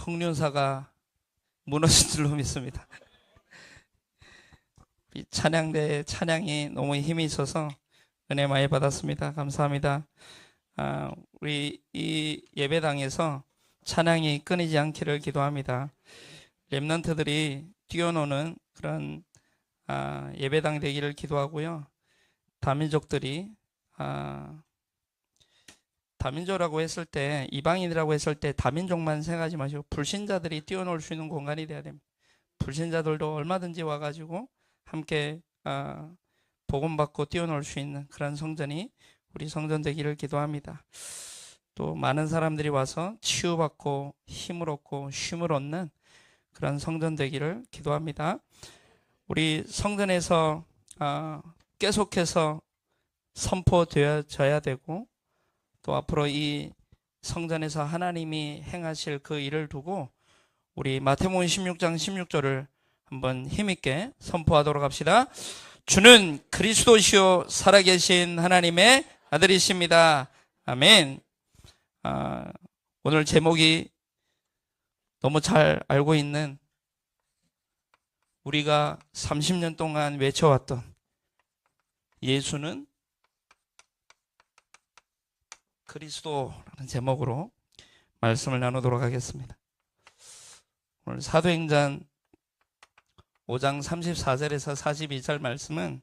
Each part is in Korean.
흥륜사가 무너진 줄로 믿습니다. 이 찬양대 찬양이 너무 힘이 있어서 은혜 많이 받았습니다. 감사합니다. 우리 이 예배당에서 찬양이 끊이지 않기를 기도합니다. 렘넌트들이 뛰어노는 그런 예배당 되기를 기도하고요. 다민족들이 다민족이라고 했을 때, 이방인이라고 했을 때 다민족만 생각하지 마시고 불신자들이 뛰어놀 수 있는 공간이 돼야 됩니다. 불신자들도 얼마든지 와가지고 함께 복음 받고 뛰어놀 수 있는 그런 성전이 우리 성전 되기를 기도합니다. 또 많은 사람들이 와서 치유받고 힘을 얻고 쉼을 얻는 그런 성전 되기를 기도합니다. 우리 성전에서 계속해서 선포되어져야 되고, 또 앞으로 이 성전에서 하나님이 행하실 그 일을 두고 우리 마태복음 16장 16절을 한번 힘있게 선포하도록 합시다. 주는 그리스도시요 살아계신 하나님의 아들이십니다. 아멘. 오늘 제목이 너무 잘 알고 있는, 우리가 30년 동안 외쳐왔던 예수는 그리스도라는 제목으로 말씀을 나누도록 하겠습니다. 오늘 사도행전 5장 34절에서 42절 말씀은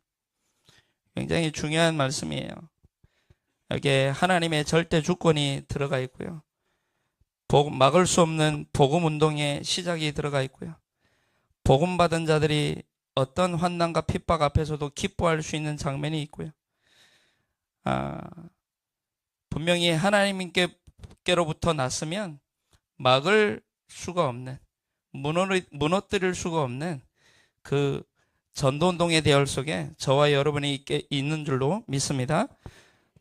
굉장히 중요한 말씀이에요. 여기에 하나님의 절대 주권이 들어가 있고요. 막을 수 없는 복음 운동의 시작이 들어가 있고요. 복음 받은 자들이 어떤 환난과 핍박 앞에서도 기뻐할 수 있는 장면이 있고요. 분명히 하나님께로부터 났으면 막을 수가 없는, 무너뜨릴 수가 없는 그 전도운동의 대열 속에 저와 여러분이 있는 줄로 믿습니다.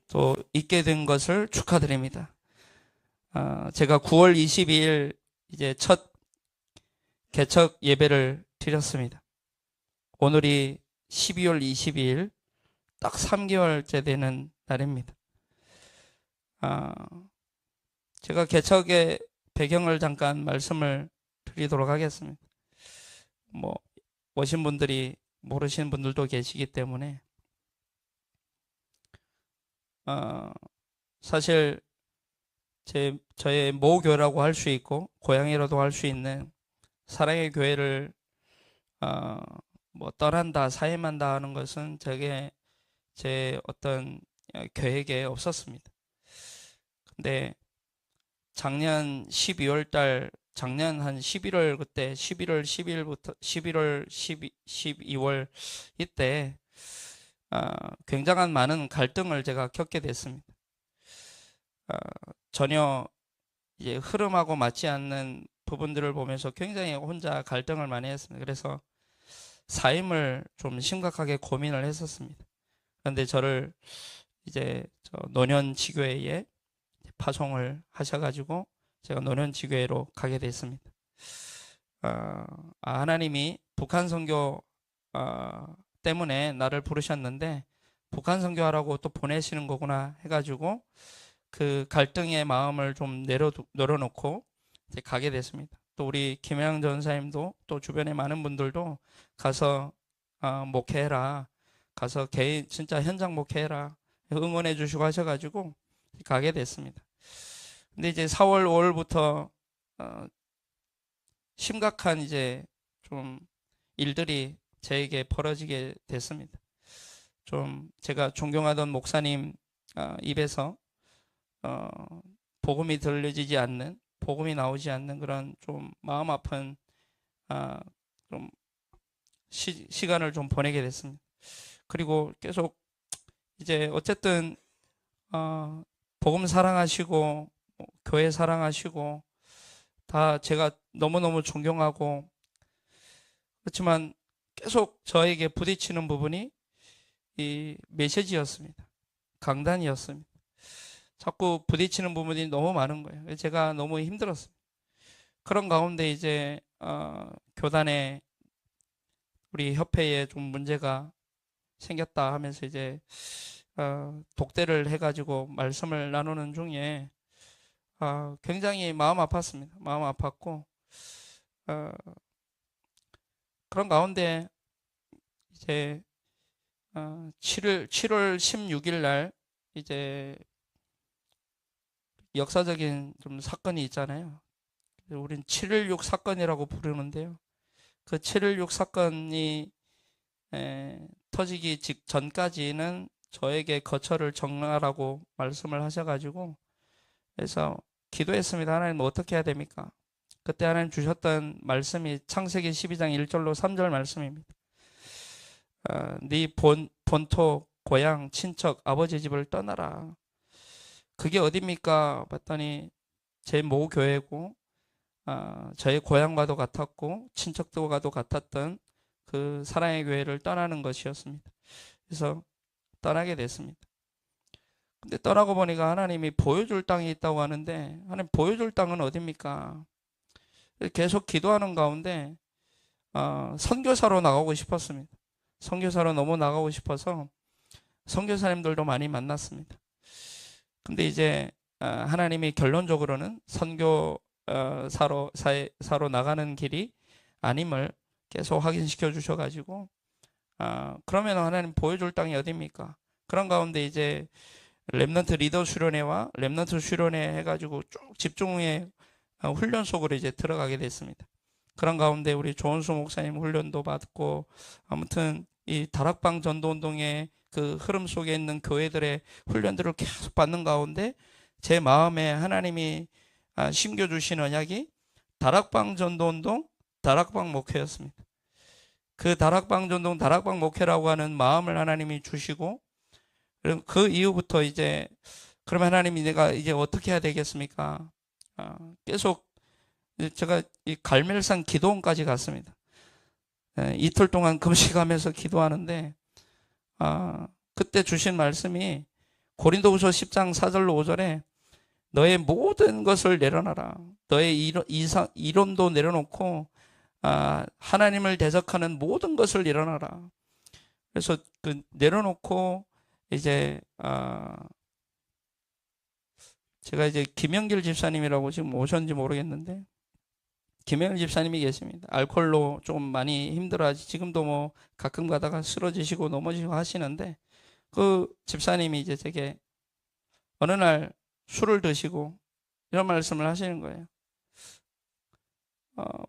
또 있게 된 것을 축하드립니다. 제가 9월 22일 이제 첫 개척 예배를 드렸습니다. 오늘이 12월 22일 딱 3개월째 되는 날입니다. 제가 개척의 배경을 잠깐 말씀을 드리도록 하겠습니다. 오신 분들이 모르시는 분들도 계시기 때문에, 사실 저의 모교라고 할 수 있고 고향이라도 할 수 있는 사랑의 교회를 떠난다, 사임한다 하는 것은 제 어떤 계획에 없었습니다. 근데 작년 12월 달, 작년 한 11월, 그때 11월 12일부터 11월 12월 이때 굉장한 많은 갈등을 제가 겪게 됐습니다. 전혀 이제 흐름하고 맞지 않는 부분들을 보면서 굉장히 혼자 갈등을 많이 했습니다. 그래서 사임을 좀 심각하게 고민을 했었습니다. 그런데 저를 이제 노년지교회에 파송을 하셔가지고 제가 노년지교회로 가게 됐습니다. 하나님이 북한 선교 때문에 나를 부르셨는데 북한 선교하라고 또 보내시는 거구나 해가지고 그 갈등의 마음을 좀 내려놓고 이제 가게 됐습니다. 또 우리 김혜영 전사님도 또 주변에 많은 분들도 가서 목회해라, 가서 개인 진짜 현장 목회해라 응원해 주시고 하셔가지고 가게 됐습니다. 근데 이제 4월 5월부터 심각한 이제 좀 일들이 저에게 벌어지게 됐습니다. 좀 제가 존경하던 목사님 입에서 복음이 들려지지 않는, 복음이 나오지 않는 그런 좀 마음 아픈 좀 시간을 좀 보내게 됐습니다. 그리고 계속 이제 어쨌든 복음 사랑하시고 교회 사랑하시고 다 제가 너무너무 존경하고, 그렇지만 계속 저에게 부딪히는 부분이 이 메시지였습니다. 강단이었습니다. 자꾸 부딪히는 부분이 너무 많은 거예요. 제가 너무 힘들었습니다. 그런 가운데 이제 교단에 우리 협회에 좀 문제가 생겼다 하면서 이제 독대를 해가지고 말씀을 나누는 중에 굉장히 마음 아팠습니다. 마음 아팠고, 어, 그런 가운데 이제 7월 16일 날 이제 역사적인 좀 사건이 있잖아요. 우린 7.16 사건이라고 부르는데요. 그 7.16 사건이 터지기 직전까지는 저에게 거처를 정하라고 말씀을 하셔가지고, 그래서 기도했습니다. 하나님 어떻게 해야 됩니까? 그때 하나님 주셨던 말씀이 창세기 12장 1절로 3절 말씀입니다. 네 본토, 고향, 친척, 아버지 집을 떠나라. 그게 어딥니까? 봤더니 제 모 교회고, 저의 고향과도 같았고 친척들과도 같았던 그 사랑의 교회를 떠나는 것이었습니다. 그래서 떠나게 됐습니다. 근데 떠나고 보니까 하나님이 보여줄 땅이 있다고 하는데, 하나님 보여줄 땅은 어딥니까? 계속 기도하는 가운데 선교사로 나가고 싶었습니다. 선교사로 너무 나가고 싶어서 선교사님들도 많이 만났습니다. 근데 이제 하나님이 결론적으로는 사로 나가는 길이 아님을 계속 확인시켜 주셔가지고, 그러면 하나님 보여줄 땅이 어딥니까? 그런 가운데 이제 렘넌트 리더 수련회와 렘넌트 수련회 해가지고 쭉 집중의 훈련 속으로 이제 들어가게 됐습니다. 그런 가운데 우리 조은수 목사님 훈련도 받고, 아무튼 이 다락방 전도운동의 그 흐름 속에 있는 교회들의 훈련들을 계속 받는 가운데 제 마음에 하나님이 심겨주신 언약이 다락방 전도운동, 다락방 목회였습니다. 그 다락방 전도운동, 다락방 목회라고 하는 마음을 하나님이 주시고, 그 이후부터 이제 그러면 하나님이 내가 이제 어떻게 해야 되겠습니까? 계속 제가 이 갈멜산 기도원까지 갔습니다. 이틀 동안 금식하면서 기도하는데, 그때 주신 말씀이 고린도후서 10장 4절로 5절에 너의 모든 것을 내려놔라. 너의 이론도 내려놓고 하나님을 대적하는 모든 것을 내려놔라. 그래서 그 내려놓고 이제 제가 이제 김영길 집사님이라고 지금 오셨는지 모르겠는데, 김영길 집사님이 계십니다. 알코올로 좀 많이 힘들어하지, 지금도 뭐 가끔 가다가 쓰러지시고 넘어지고 하시는데, 그 집사님이 이제 제게 어느 날 술을 드시고 이런 말씀을 하시는 거예요.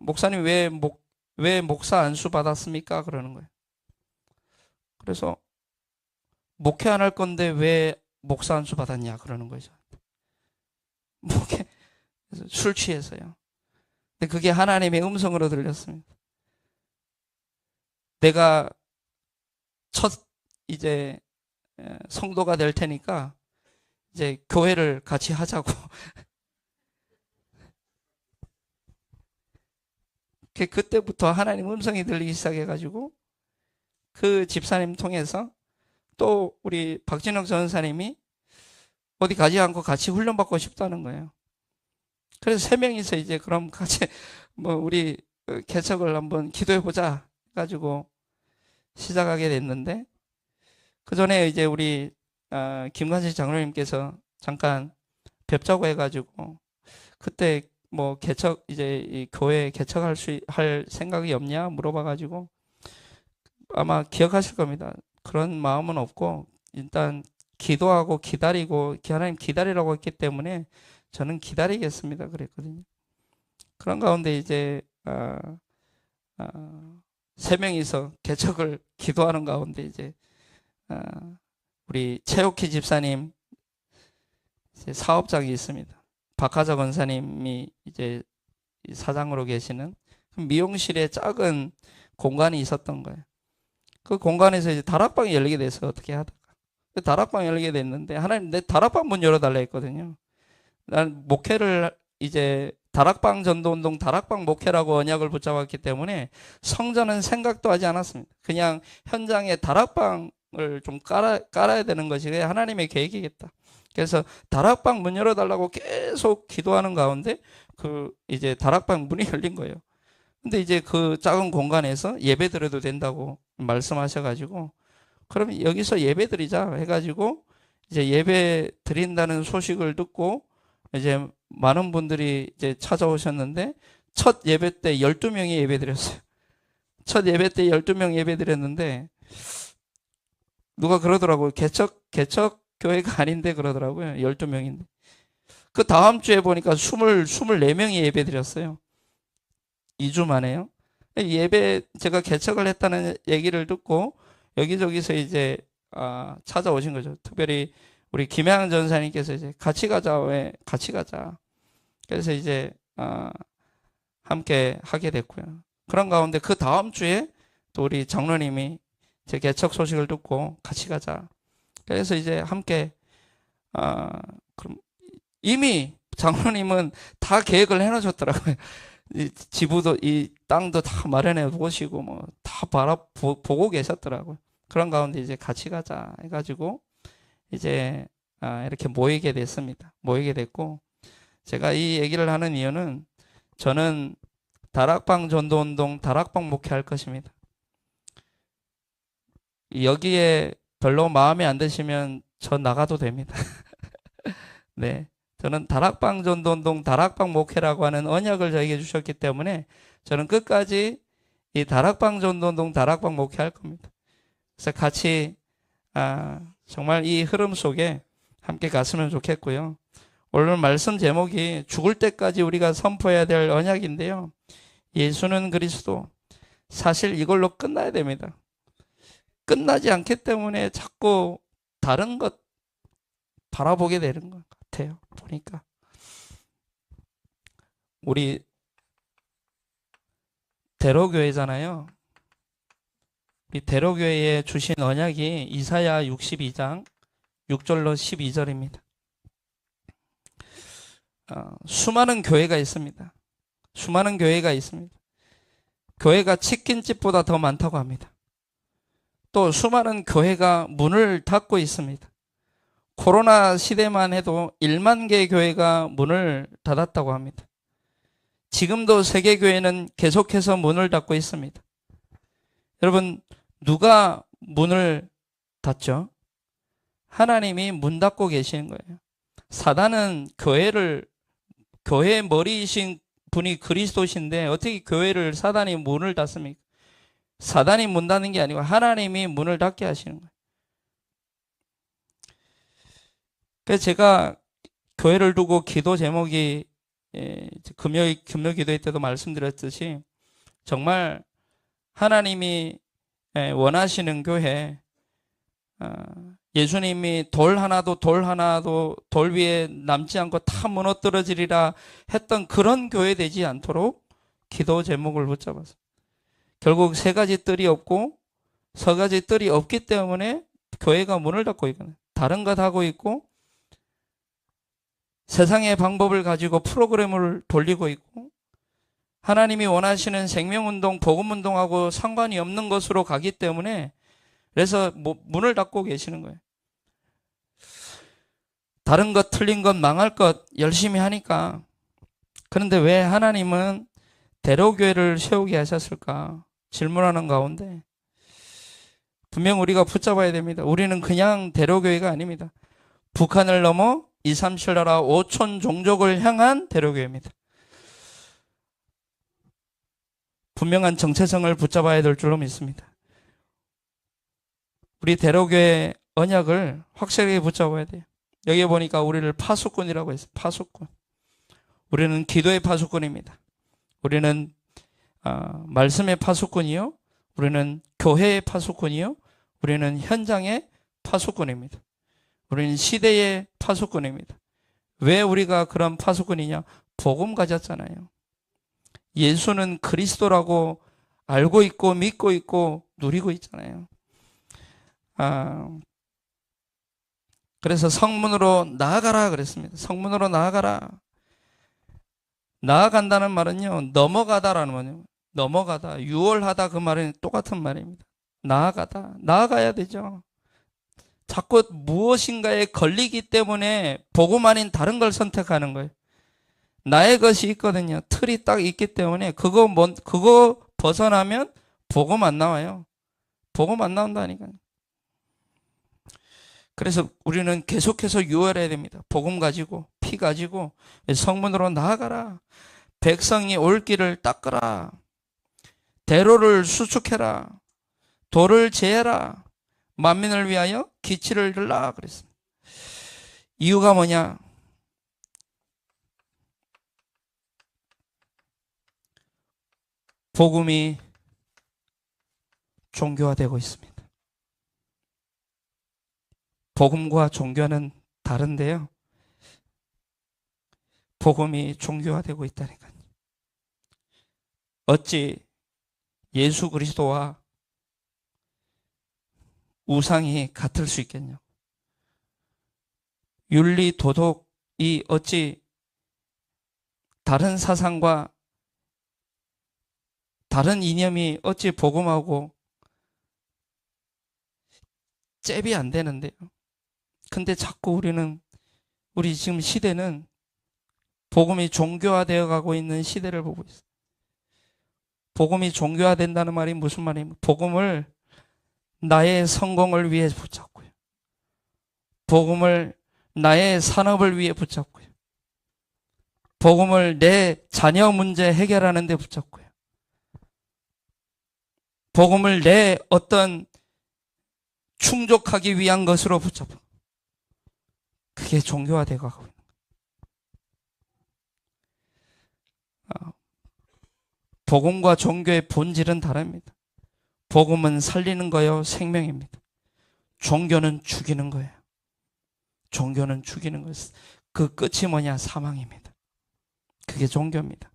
목사님 왜 목사 안수 받았습니까? 그러는 거예요. 그래서 목회 안 할 건데 왜 목사 안수 받았냐? 그러는 거죠. 술 취해서요. 근데 그게 하나님의 음성으로 들렸습니다. 내가 첫 이제 성도가 될 테니까 이제 교회를 같이 하자고. 그때부터 하나님 음성이 들리기 시작해가지고 그 집사님 통해서 또 우리 박진영 전사님이 어디 가지 않고 같이 훈련받고 싶다는 거예요. 그래서 3명이서 이제 그럼 같이 뭐 우리 개척을 한번 기도해보자 해가지고 시작하게 됐는데, 그 전에 이제 우리 김관실 장로님께서 잠깐 뵙자고 해가지고 그때 뭐 개척 이제 이 교회 개척할 할 생각이 없냐 물어봐가지고, 아마 기억하실 겁니다. 그런 마음은 없고 일단 기도하고 기다리고 하나님 기다리라고 했기 때문에 저는 기다리겠습니다 그랬거든요. 그런 가운데 이제 3명이서 개척을 기도하는 가운데 이제 우리 최옥희 집사님 이제 사업장이 있습니다. 박하자 권사님이 이제 사장으로 계시는 미용실에 작은 공간이 있었던 거예요. 그 공간에서 이제 다락방이 열리게 돼서 어떻게 하다가 그 다락방이 열리게 됐는데, 하나님 내 다락방 문 열어달라 했거든요. 난 목회를 이제 다락방 전도운동, 다락방 목회라고 언약을 붙잡았기 때문에 성전은 생각도 하지 않았습니다. 그냥 현장에 다락방을 좀 깔아야 되는 것이 하나님의 계획이겠다. 그래서 다락방 문 열어달라고 계속 기도하는 가운데 그 이제 다락방 문이 열린 거예요. 근데 이제 그 작은 공간에서 예배 드려도 된다고 말씀하셔가지고, 그러면 여기서 예배 드리자 해가지고 이제 예배 드린다는 소식을 듣고 이제 많은 분들이 이제 찾아오셨는데 첫 예배 때 12명이 예배 드렸어요. 첫 예배 때 12명 예배 드렸는데 누가 그러더라고요. 개척 교회가 아닌데 그러더라고요. 12명인데. 그 다음 주에 보니까 24명이 예배 드렸어요. 2주 만에요. 예배 제가 개척을 했다는 얘기를 듣고 여기저기서 이제 찾아오신 거죠. 특별히 우리 김혜양 전사님께서 이제 같이 가자. 왜 같이 가자. 그래서 이제 함께 하게 됐고요. 그런 가운데 그 다음 주에 또 우리 장로님이 제 개척 소식을 듣고 같이 가자. 그래서 이제 함께 그럼 이미 장로님은 다 계획을 해놓으셨더라고요. 이 지부도 이 땅도 다 마련해 보시고 뭐 다 보고 계셨더라고요. 그런 가운데 이제 같이 가자 해가지고 이제 이렇게 모이게 됐습니다. 모이게 됐고 제가 이 얘기를 하는 이유는 저는 다락방 전도운동 다락방 목회할 것입니다. 여기에 별로 마음에 안 드시면 저 나가도 됩니다. 네. 저는 다락방 전도운동 다락방 목회라고 하는 언약을 저에게 주셨기 때문에 저는 끝까지 이 다락방 전도운동 다락방 목회할 겁니다. 그래서 같이 정말 이 흐름 속에 함께 갔으면 좋겠고요. 오늘 말씀 제목이 죽을 때까지 우리가 선포해야 될 언약인데요. 예수는 그리스도. 사실 이걸로 끝나야 됩니다. 끝나지 않기 때문에 자꾸 다른 것 바라보게 되는 것 같아요. 보니까 우리 대로교회잖아요. 이 대로교회에 주신 언약이 이사야 62장 6절로 12절입니다. 수많은 교회가 있습니다. 수많은 교회가 있습니다. 교회가 치킨집보다 더 많다고 합니다. 또 수많은 교회가 문을 닫고 있습니다. 코로나 시대만 해도 1만 개의 교회가 문을 닫았다고 합니다. 지금도 세계교회는 계속해서 문을 닫고 있습니다. 여러분, 누가 문을 닫죠? 하나님이 문 닫고 계시는 거예요. 사단은 교회의 머리이신 분이 그리스도신데 어떻게 교회를 사단이 문을 닫습니까? 사단이 문 닫는 게 아니고 하나님이 문을 닫게 하시는 거예요. 그래서 제가 교회를 두고 기도 제목이 금요 기도회 때도 말씀드렸듯이 정말 하나님이 원하시는 교회, 예수님이 돌 하나도 돌 위에 남지 않고 다 무너뜨려지리라 했던 그런 교회 되지 않도록 기도 제목을 붙잡았어요. 결국 세 가지 뜰이 없고 서 가지 뜰이 없기 때문에 교회가 문을 닫고 있거든요. 다른 것 하고 있고 세상의 방법을 가지고 프로그램을 돌리고 있고 하나님이 원하시는 생명운동, 복음운동하고 상관이 없는 것으로 가기 때문에 그래서 문을 닫고 계시는 거예요. 다른 것, 틀린 것, 망할 것 열심히 하니까. 그런데 왜 하나님은 대로교회를 세우게 하셨을까? 질문하는 가운데 분명 우리가 붙잡아야 됩니다. 우리는 그냥 대로교회가 아닙니다. 북한을 넘어 2, 3, 7 나라 5천 종족을 향한 대로교회입니다. 분명한 정체성을 붙잡아야 될 줄로 믿습니다. 우리 대로교회 언약을 확실하게 붙잡아야 돼요. 여기 보니까 우리를 파수꾼이라고 했어요. 파수꾼. 우리는 기도의 파수꾼입니다. 우리는 말씀의 파수꾼이요. 우리는 교회의 파수꾼이요. 우리는 현장의 파수꾼입니다. 우리는 시대의 파수꾼입니다. 왜 우리가 그런 파수꾼이냐? 복음 가졌잖아요. 예수는 그리스도라고 알고 있고 믿고 있고 누리고 있잖아요. 그래서 성문으로 나아가라 그랬습니다. 성문으로 나아가라. 나아간다는 말은요, 넘어가다라는 말이에요. 넘어가다, 유월하다 그 말은 똑같은 말입니다. 나아가다, 나아가야 되죠. 자꾸 무엇인가에 걸리기 때문에 복음 아닌 다른 걸 선택하는 거예요. 나의 것이 있거든요. 틀이 딱 있기 때문에 그거 벗어나면 복음 안 나와요. 복음 안 나온다니까요. 그래서 우리는 계속해서 유월해야 됩니다. 복음 가지고 피 가지고 성문으로 나아가라. 백성이 올 길을 닦으라. 대로를 수축해라. 돌을 제해라. 만민을 위하여 기치를 들라 그랬습니다. 이유가 뭐냐? 복음이 종교화되고 있습니다. 복음과 종교는 다른데요. 복음이 종교화되고 있다니까요. 어찌 예수 그리스도와 우상이 같을 수 있겠냐? 윤리 도덕이 어찌 다른 사상과 다른 이념이 어찌 복음하고 잽이 안 되는데요. 근데 자꾸 우리 지금 시대는 복음이 종교화되어 가고 있는 시대를 보고 있어요. 복음이 종교화된다는 말이 무슨 말입니까? 복음을 나의 성공을 위해 붙잡고요. 복음을 나의 산업을 위해 붙잡고요. 복음을 내 자녀 문제 해결하는 데 붙잡고요. 복음을 내 어떤 충족하기 위한 것으로 붙잡고, 그게 종교화되어 가고 있는 거예요. 복음과 종교의 본질은 다릅니다. 복음은 살리는 거요, 생명입니다. 종교는 죽이는 거예요. 종교는 죽이는 거예요. 그 끝이 뭐냐? 사망입니다. 그게 종교입니다.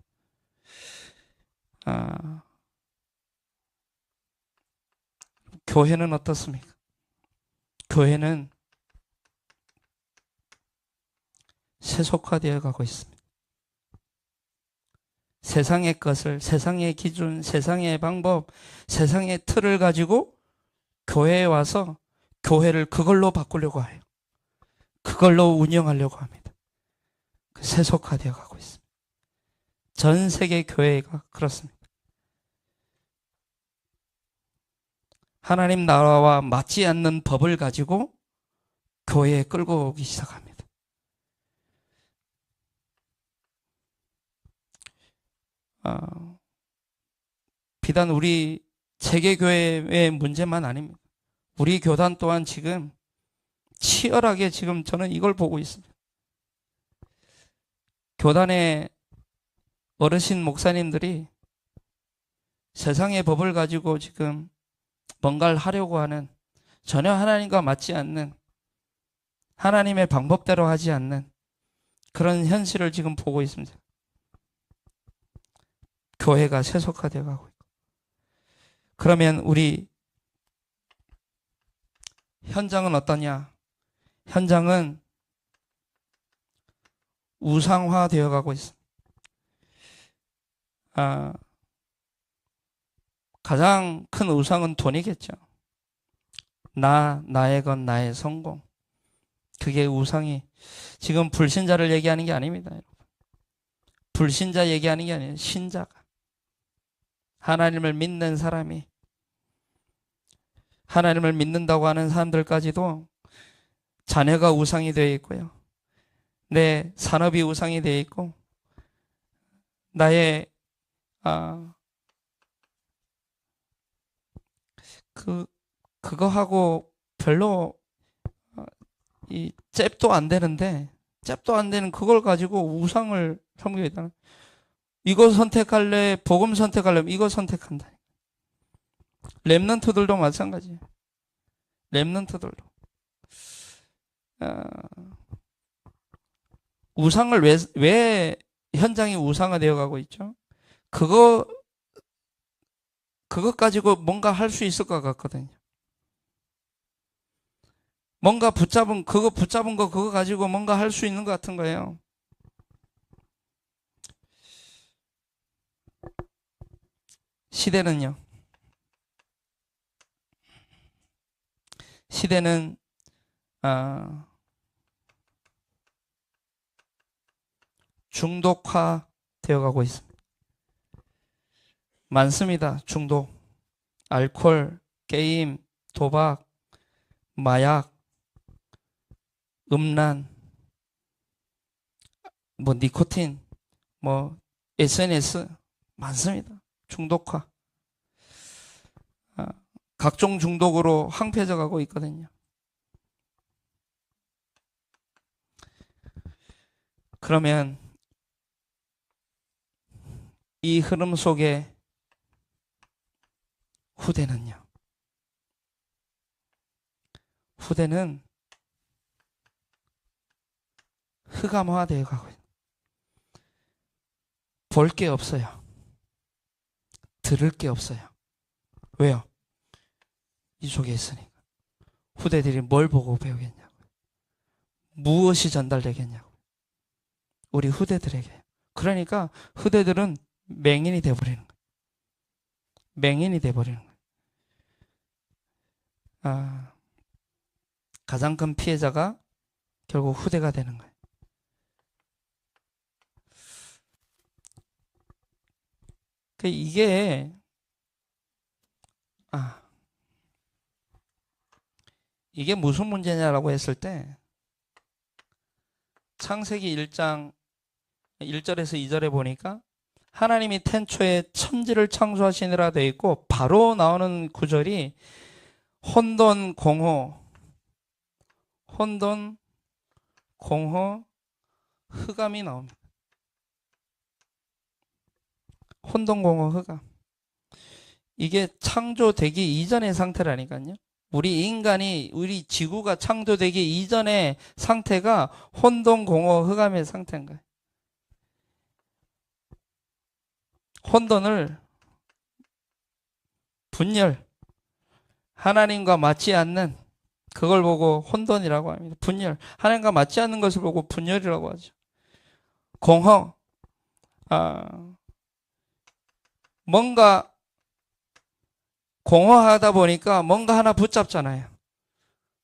교회는 어떻습니까? 교회는 세속화되어 가고 있습니다. 세상의 것을, 세상의 기준, 세상의 방법, 세상의 틀을 가지고 교회에 와서 교회를 그걸로 바꾸려고 해요. 그걸로 운영하려고 합니다. 세속화되어 가고 있습니다. 전 세계 교회가 그렇습니다. 하나님 나라와 맞지 않는 법을 가지고 교회에 끌고 오기 시작합니다. 비단 우리 세계교회의 문제만 아닙니다. 우리 교단 또한 지금 치열하게 지금 저는 이걸 보고 있습니다. 교단의 어르신 목사님들이 세상의 법을 가지고 지금 뭔가를 하려고 하는, 전혀 하나님과 맞지 않는, 하나님의 방법대로 하지 않는 그런 현실을 지금 보고 있습니다. 교회가 세속화되어 가고 있고. 그러면 우리 현장은 어떠냐? 현장은 우상화되어 가고 있습니다. 가장 큰 우상은 돈이겠죠. 나의 것, 나의 성공. 그게 우상이, 지금 불신자를 얘기하는 게 아닙니다, 여러분. 불신자 얘기하는 게 아니에요. 신자가. 하나님을 믿는 사람이, 하나님을 믿는다고 하는 사람들까지도 자녀가 우상이 되어 있고요. 내 산업이 우상이 되어 있고, 나의 그거하고 별로 이 잽도 안 되는데, 잽도 안 되는 그걸 가지고 우상을 섬기고 있다는. 이거 선택할래? 복음 선택할래? 이거 선택한다. 렘넌트들도 마찬가지예요. 렘넌트들도 우상을 왜 현장이 우상화되어 가고 있죠? 그것 가지고 뭔가 할 수 있을 것 같거든요. 뭔가 붙잡은 거 그거 가지고 뭔가 할 수 있는 것 같은 거예요. 시대는 중독화되어 가고 있습니다. 많습니다. 중독. 알코올, 게임, 도박, 마약, 음란, 니코틴, SNS 많습니다. 중독화. 각종 중독으로 황폐해져 가고 있거든요. 그러면 이 흐름 속에 후대는요? 후대는 흑암화되어 가고 있어요. 볼 게 없어요. 들을 게 없어요. 왜요? 이 속에 있으니까. 후대들이 뭘 보고 배우겠냐고. 무엇이 전달되겠냐고. 우리 후대들에게. 그러니까 후대들은 맹인이 돼버리는 거예요. 맹인이 돼버리는 거예요. 가장 큰 피해자가 결국 후대가 되는 거예요. 이게 무슨 문제냐라고 했을 때 창세기 1장 1절에서 2절에 보니까 하나님이 태초에 천지를 창조하시니라 되어 있고 바로 나오는 구절이 혼돈, 공허, 흑암이 나옵니다. 혼돈, 공허, 흑암. 이게 창조되기 이전의 상태라니까요. 우리 지구가 창조되기 이전의 상태가 혼돈, 공허, 흑암의 상태인 거예요. 혼돈을 분열, 하나님과 맞지 않는 그걸 보고 혼돈이라고 합니다. 분열, 하나님과 맞지 않는 것을 보고 분열이라고 하죠. 공허, 뭔가 공허하다 보니까 뭔가 하나 붙잡잖아요.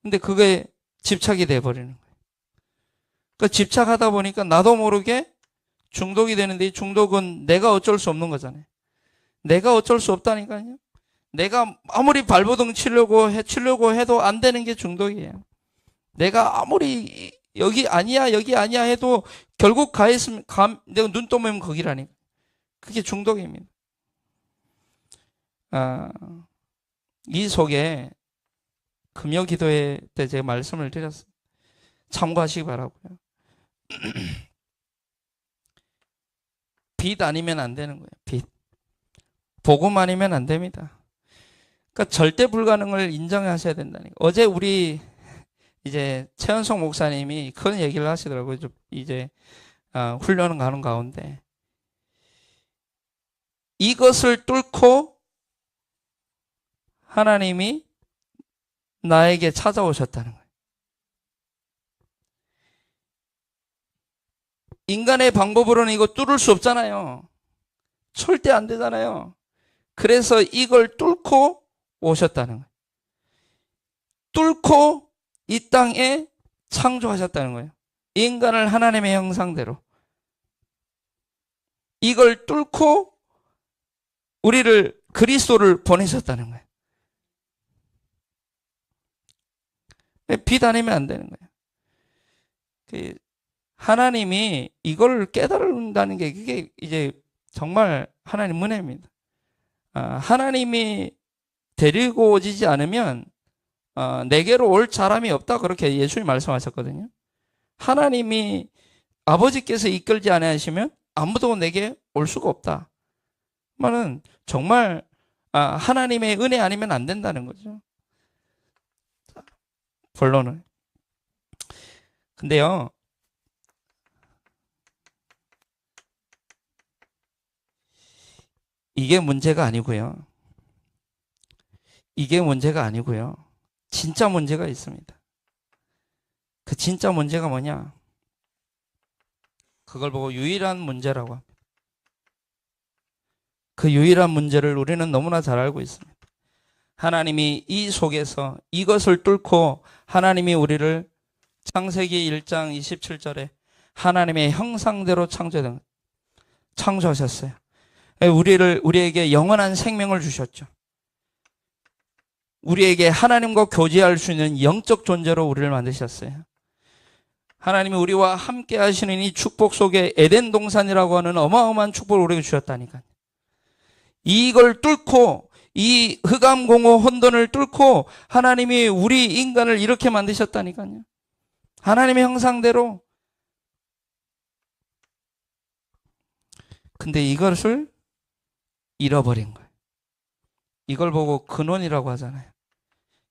근데 그게 집착이 돼버리는 거예요. 그 집착하다 보니까 나도 모르게 중독이 되는데 이 중독은 내가 어쩔 수 없는 거잖아요. 내가 어쩔 수 없다니까요. 내가 아무리 발버둥 치려고 해도 안 되는 게 중독이에요. 내가 아무리 여기 아니야 해도 결국 내가 눈 떠보면 거기라니까. 그게 중독입니다. 이 속에 금요 기도회 때 제가 말씀을 드렸어요. 참고하시기 바라고요. 빛 아니면 안 되는 거예요. 빛. 복음 아니면 안 됩니다. 그러니까 절대 불가능을 인정하셔야 된다니까. 어제 우리 이제 최현석 목사님이 그런 얘기를 하시더라고요. 이제 훈련을 가는 가운데 이것을 뚫고 하나님이 나에게 찾아오셨다는 거예요. 인간의 방법으로는 이거 뚫을 수 없잖아요. 절대 안 되잖아요. 그래서 이걸 뚫고 오셨다는 거예요. 뚫고 이 땅에 창조하셨다는 거예요. 인간을 하나님의 형상대로. 이걸 뚫고 우리를 그리스도를 보내셨다는 거예요. 빛 아니면 안 되는 거예요. 하나님이 이걸 깨달은다는 게 그게 이제 정말 하나님 은혜입니다. 하나님이 데리고 오지 않으면 내게로 올 사람이 없다 그렇게 예수님이 말씀하셨거든요. 하나님이 아버지께서 이끌지 않으시면 아무도 내게 올 수가 없다. 말은 정말 하나님의 은혜 아니면 안 된다는 거죠. 본론은. 근데요. 이게 문제가 아니고요. 진짜 문제가 있습니다. 그 진짜 문제가 뭐냐? 그걸 보고 유일한 문제라고 합니다. 그 유일한 문제를 우리는 너무나 잘 알고 있습니다. 하나님이 이 속에서 이것을 뚫고 하나님이 우리를 창세기 1장 27절에 하나님의 형상대로 창조하셨어요. 우리에게 영원한 생명을 주셨죠. 우리에게 하나님과 교제할 수 있는 영적 존재로 우리를 만드셨어요. 하나님이 우리와 함께 하시는 이 축복 속에 에덴 동산이라고 하는 어마어마한 축복을 우리에게 주셨다니까요. 이걸 뚫고 이 흑암 공허 혼돈을 뚫고 하나님이 우리 인간을 이렇게 만드셨다니까요. 하나님의 형상대로. 근데 이것을 잃어버린 거예요. 이걸 보고 근원이라고 하잖아요.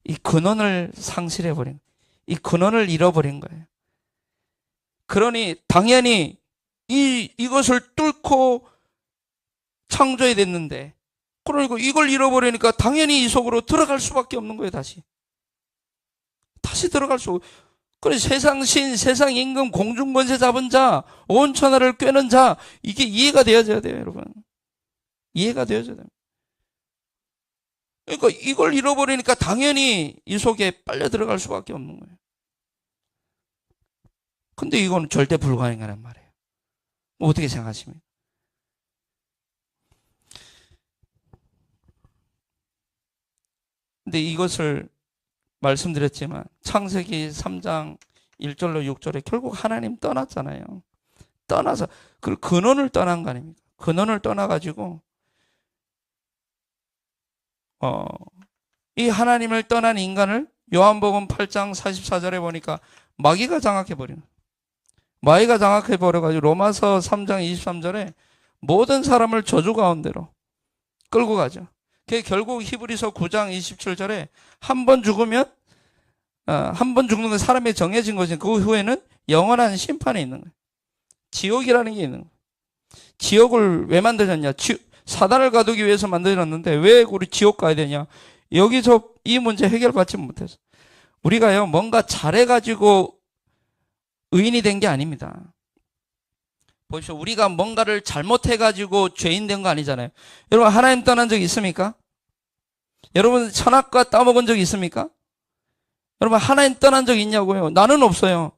이 근원을 상실해버린 거예요. 이 근원을 잃어버린 거예요. 그러니 당연히 이것을 뚫고 창조해야 됐는데, 그러니까 이걸 잃어버리니까 당연히 이 속으로 들어갈 수밖에 없는 거예요. 다시 들어갈 수. 그래, 세상 신, 세상 임금, 공중 권세 잡은 자, 온 천하를 꿰는 자, 이게 이해가 되어져야 돼요, 여러분. 이해가 되어져야 돼요. 그러니까 이걸 잃어버리니까 당연히 이 속에 빨려 들어갈 수밖에 없는 거예요. 근데 이건 절대 불가능하단 말이에요. 어떻게 생각하십니까? 근데 이것을 말씀드렸지만 창세기 3장 1절로 6절에 결국 하나님 떠났잖아요. 떠나서 그 근원을 떠난 거 아닙니까? 근원을 떠나가지고 이 하나님을 떠난 인간을 요한복음 8장 44절에 보니까 마귀가 장악해버리는, 마귀가 장악해버려가지고 로마서 3장 23절에 모든 사람을 저주 가운데로 끌고 가죠. 결국 히브리서 9장 27절에 한 번 죽으면 한 번 죽는 건 사람이 정해진 것이, 그 후에는 영원한 심판이 있는 거예요. 지옥이라는 게 있는 거예요. 지옥을 왜 만들었냐? 사단을 가두기 위해서 만들었는데 왜 우리 지옥 가야 되냐? 여기서 이 문제 해결받지 못해서. 우리가요, 뭔가 잘해가지고 의인이 된 게 아닙니다. 보십시오. 우리가 뭔가를 잘못해가지고 죄인 된 거 아니잖아요. 여러분, 하나님 떠난 적 있습니까? 여러분, 선악과 따먹은 적 있습니까? 여러분, 하나님 떠난 적 있냐고요? 나는 없어요.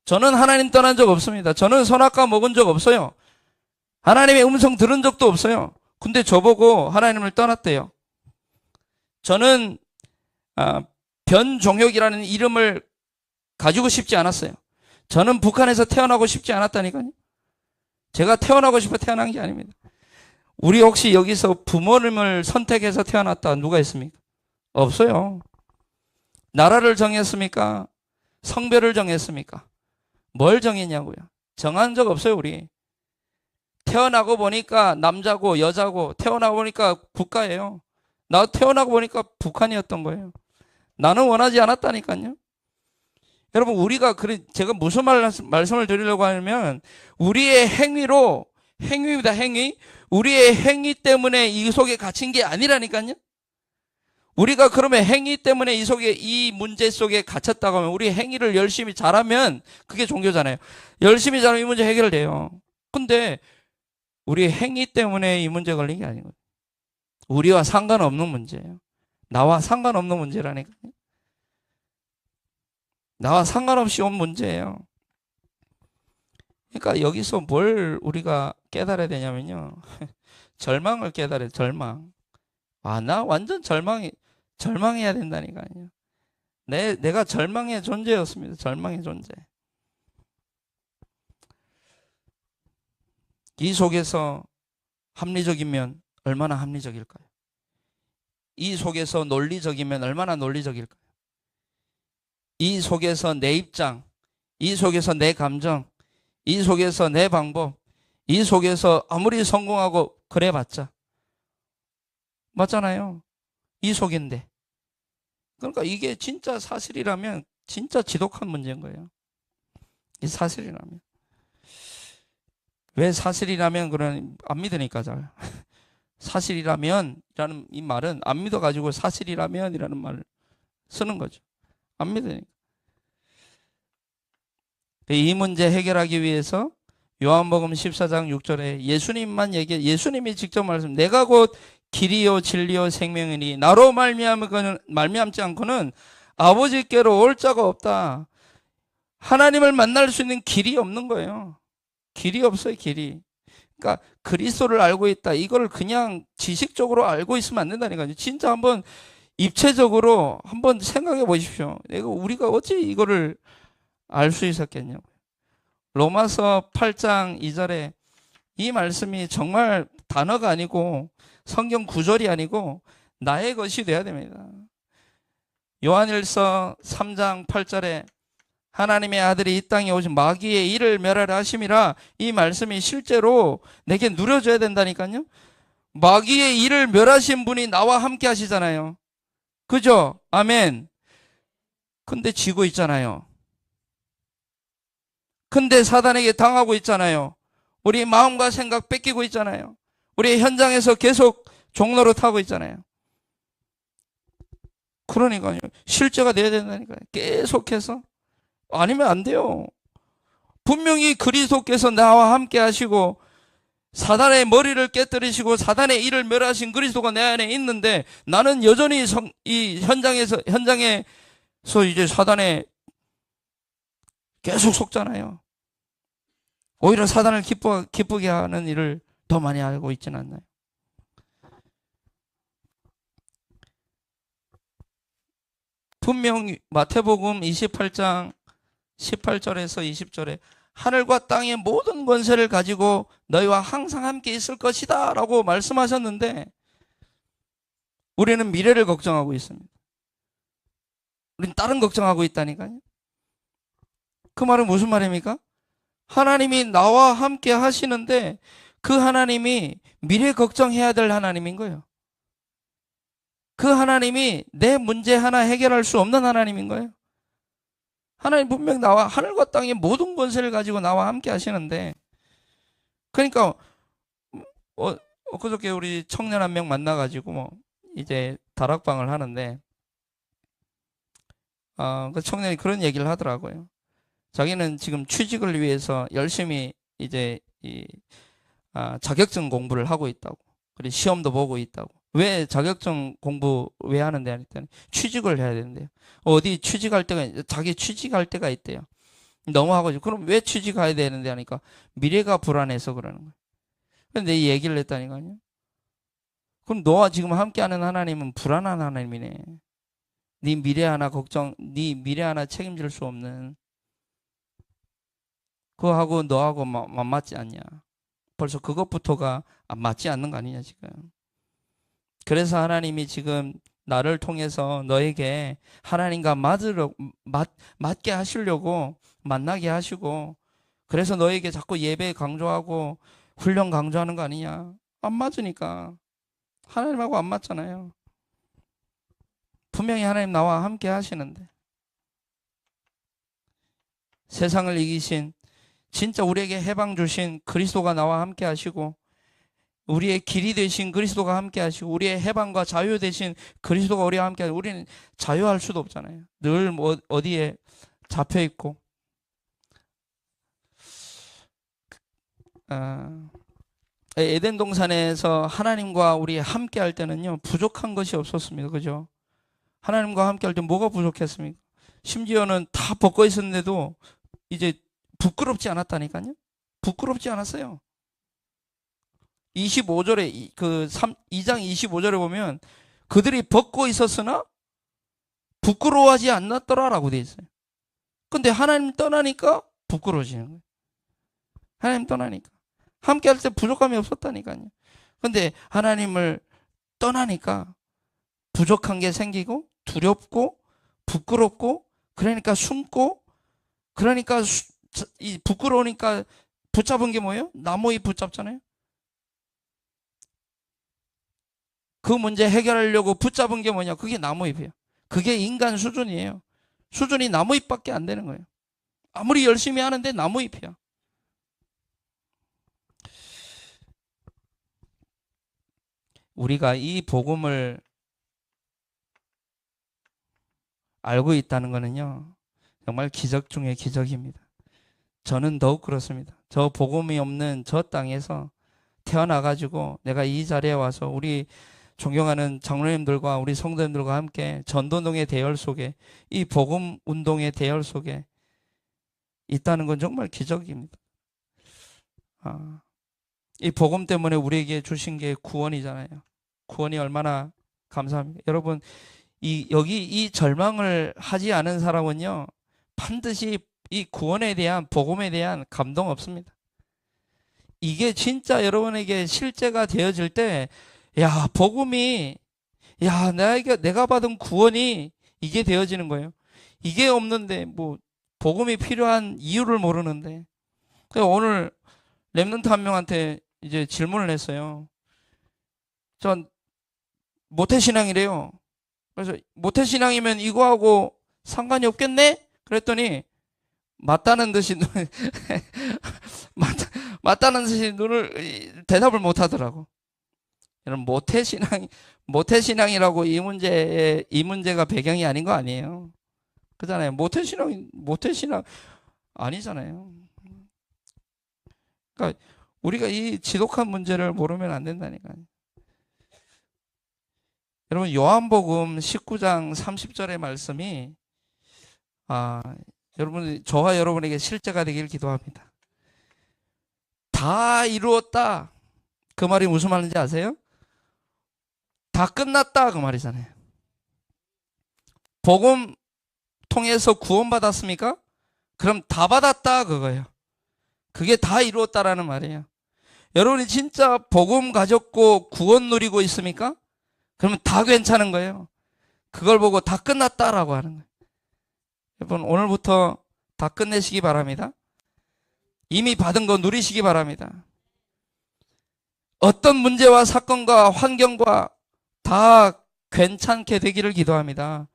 저는 하나님 떠난 적 없습니다. 저는 선악과 먹은 적 없어요. 하나님의 음성 들은 적도 없어요. 근데 저보고 하나님을 떠났대요. 저는 변종혁이라는 이름을 가지고 싶지 않았어요. 저는 북한에서 태어나고 싶지 않았다니까요. 제가 태어나고 싶어 태어난 게 아닙니다. 우리 혹시 여기서 부모님을 선택해서 태어났다 누가 있습니까? 없어요. 나라를 정했습니까? 성별을 정했습니까? 뭘 정했냐고요? 정한 적 없어요, 우리. 태어나고 보니까 남자고 여자고, 태어나고 보니까 국가예요. 나 태어나고 보니까 북한이었던 거예요. 나는 원하지 않았다니까요. 여러분, 우리가 제가 무슨 말씀을 드리려고 하면, 우리의 행위입니다, 행위. 우리의 행위 때문에 이 속에 갇힌 게 아니라니까요. 우리가 그러면 행위 때문에 이 문제 속에 갇혔다고 하면, 우리 행위를 열심히 잘하면 그게 종교잖아요. 열심히 잘하면 이 문제 해결돼요. 근데 우리 행위 때문에 이 문제 걸린 게 아니거든요. 우리와 상관없는 문제예요. 나와 상관없는 문제라니까요. 나와 상관없이 온 문제예요. 그러니까 여기서 뭘 우리가 깨달아야 되냐면요. 절망을 깨달아야 돼, 절망. 나 완전 절망해야 된다니까요. 내가 절망의 존재였습니다. 절망의 존재. 이 속에서 합리적이면 얼마나 합리적일까요? 이 속에서 논리적이면 얼마나 논리적일까요? 이 속에서 내 입장, 이 속에서 내 감정, 이 속에서 내 방법, 이 속에서 아무리 성공하고 그래봤자 맞잖아요. 이 속인데. 그러니까 이게 진짜 사실이라면 진짜 지독한 문제인 거예요. 이 사실이라면. 왜 사실이라면 그런 안 믿으니까 잘. 사실이라면이라는 이 말은 안 믿어가지고 사실이라면이라는 말을 쓰는 거죠. 안 믿으니까. 이 문제 해결하기 위해서 요한복음 14장 6절에 예수님이 직접 말씀, 내가 곧 길이요 진리요 생명이니 나로 말미암지 않고는 아버지께로 올 자가 없다. 하나님을 만날 수 있는 길이 없는 거예요. 길이 없어요, 길이. 그러니까 그리스도를 알고 있다. 이걸 그냥 지식적으로 알고 있으면 안 된다니까요. 진짜 한번 입체적으로 한번 생각해 보십시오. 우리가 어찌 이거를 알 수 있었겠냐고요. 로마서 8장 2절에 이 말씀이 정말 단어가 아니고 성경 구절이 아니고 나의 것이 되어야 됩니다. 요한일서 3장 8절에 하나님의 아들이 이 땅에 오신 마귀의 일을 멸하라 하심이라, 이 말씀이 실제로 내게 누려져야 된다니까요. 마귀의 일을 멸하신 분이 나와 함께 하시잖아요. 그죠? 아멘. 근데 지고 있잖아요. 근데 사단에게 당하고 있잖아요. 우리 마음과 생각 뺏기고 있잖아요. 우리 현장에서 계속 종로로 타고 있잖아요. 그러니까요. 실제가 돼야 된다니까요. 계속해서. 아니면 안 돼요. 분명히 그리스도께서 나와 함께 하시고 사단의 머리를 깨뜨리시고 사단의 일을 멸하신 그리스도가 내 안에 있는데, 나는 여전히 이 현장에서 이제 사단에 계속 속잖아요. 오히려 사단을 기쁘게 하는 일을 더 많이 알고 있지는 않나요? 분명 마태복음 28장 18절에서 20절에 하늘과 땅의 모든 권세를 가지고 너희와 항상 함께 있을 것이다 라고 말씀하셨는데, 우리는 미래를 걱정하고 있습니다. 우리는 다른 걱정하고 있다니까요. 그 말은 무슨 말입니까? 하나님이 나와 함께 하시는데 그 하나님이 미래 걱정해야 될 하나님인 거예요. 그 하나님이 내 문제 하나 해결할 수 없는 하나님인 거예요. 하나님 분명 나와 하늘과 땅의 모든 권세를 가지고 나와 함께 하시는데, 그러니까 엊그저께 우리 청년 한 명 만나가지고 이제 다락방을 하는데, 그 청년이 그런 얘기를 하더라고요. 자기는 지금 취직을 위해서 열심히 이제 자격증 공부를 하고 있다고. 그리고 시험도 보고 있다고. 왜 자격증 공부 왜 하는데 했더니 취직을 해야 되는데요. 어디 취직할 때가, 자기 취직할 때가 있대요. 너무 하고, 그럼 왜 취직해야 되는데 하니까 미래가 불안해서 그러는 거예요. 근데 이 얘기를 했다니까요. 그럼 너와 지금 함께하는 하나님은 불안한 하나님이네. 네 미래 하나 네 미래 하나 책임질 수 없는, 그거하고 너하고 맞지 않냐. 벌써 그것부터가 맞지 않는 거 아니냐 지금. 그래서 하나님이 지금 나를 통해서 너에게 하나님과 맞게 하시려고 만나게 하시고, 그래서 너에게 자꾸 예배 강조하고 훈련 강조하는 거 아니냐. 안 맞으니까. 하나님하고 안 맞잖아요. 분명히 하나님 나와 함께 하시는데, 세상을 이기신 진짜 우리에게 해방 주신 그리스도가 나와 함께 하시고, 우리의 길이 되신 그리스도가 함께 하시고, 우리의 해방과 자유 되신 그리스도가 우리와 함께 하시고, 우리는 자유할 수도 없잖아요. 늘 어디에 잡혀 있고. 에덴 동산에서 하나님과 우리 함께 할 때는요, 부족한 것이 없었습니다. 그죠? 하나님과 함께 할 때 뭐가 부족했습니까? 심지어는 다 벗고 있었는데도 이제 부끄럽지 않았다니까요. 부끄럽지 않았어요. 25절에 2장 25절에 보면 그들이 벗고 있었으나 부끄러워하지 않았더라라고 되어 있어요. 근데 하나님 떠나니까 부끄러워지는 거예요. 하나님 떠나니까. 함께 할 때 부족함이 없었다니까요. 근데 하나님을 떠나니까 부족한 게 생기고 두렵고 부끄럽고, 그러니까 숨고, 그러니까 이 부끄러우니까 붙잡은 게 뭐예요? 나무에 붙잡잖아요. 그 문제 해결하려고 붙잡은 게 뭐냐? 그게 나무잎이에요. 그게 인간 수준이에요. 수준이 나무잎밖에 안 되는 거예요. 아무리 열심히 하는데 나무잎이야. 우리가 이 복음을 알고 있다는 것은요, 정말 기적 중의 기적입니다. 저는 더욱 그렇습니다. 저 복음이 없는 저 땅에서 태어나가지고 내가 이 자리에 와서 우리 존경하는 장로님들과 우리 성도님들과 함께 전도운동의 대열 속에, 이 복음 운동의 대열 속에 있다는 건 정말 기적입니다. 이 복음 때문에 우리에게 주신 게 구원이잖아요. 구원이 얼마나 감사합니다. 여러분, 여기 이 절망을 하지 않은 사람은요, 반드시 이 구원에 대한, 복음에 대한 감동 없습니다. 이게 진짜 여러분에게 실제가 되어질 때, 야, 복음이, 야, 내가 받은 구원이 이게 되어지는 거예요. 이게 없는데, 뭐, 복음이 필요한 이유를 모르는데. 그래서 오늘 랩런트 한 명한테 이제 질문을 했어요. 전 모태신앙이래요. 그래서 모태신앙이면 이거하고 상관이 없겠네? 그랬더니 맞다는 듯이 맞다는 듯이 대답을 못 하더라고. 여러분, 모태신앙이라고 이 문제가 배경이 아닌 거 아니에요. 그잖아요. 모태신앙 아니잖아요. 그러니까 우리가 이 지독한 문제를 모르면 안 된다니까요. 여러분, 요한복음 19장 30절의 말씀이 저와 여러분에게 실제가 되길 기도합니다. 다 이루었다. 그 말이 무슨 말인지 아세요? 다 끝났다 그 말이잖아요. 복음 통해서 구원받았습니까? 그럼 다 받았다 그거예요. 그게 다 이루었다라는 말이에요. 여러분이 진짜 복음 가졌고 구원 누리고 있습니까? 그러면 다 괜찮은 거예요. 그걸 보고 다 끝났다라고 하는 거예요. 여러분, 오늘부터 다 끝내시기 바랍니다. 이미 받은 거 누리시기 바랍니다. 어떤 문제와 사건과 환경과 다 괜찮게 되기를 기도합니다.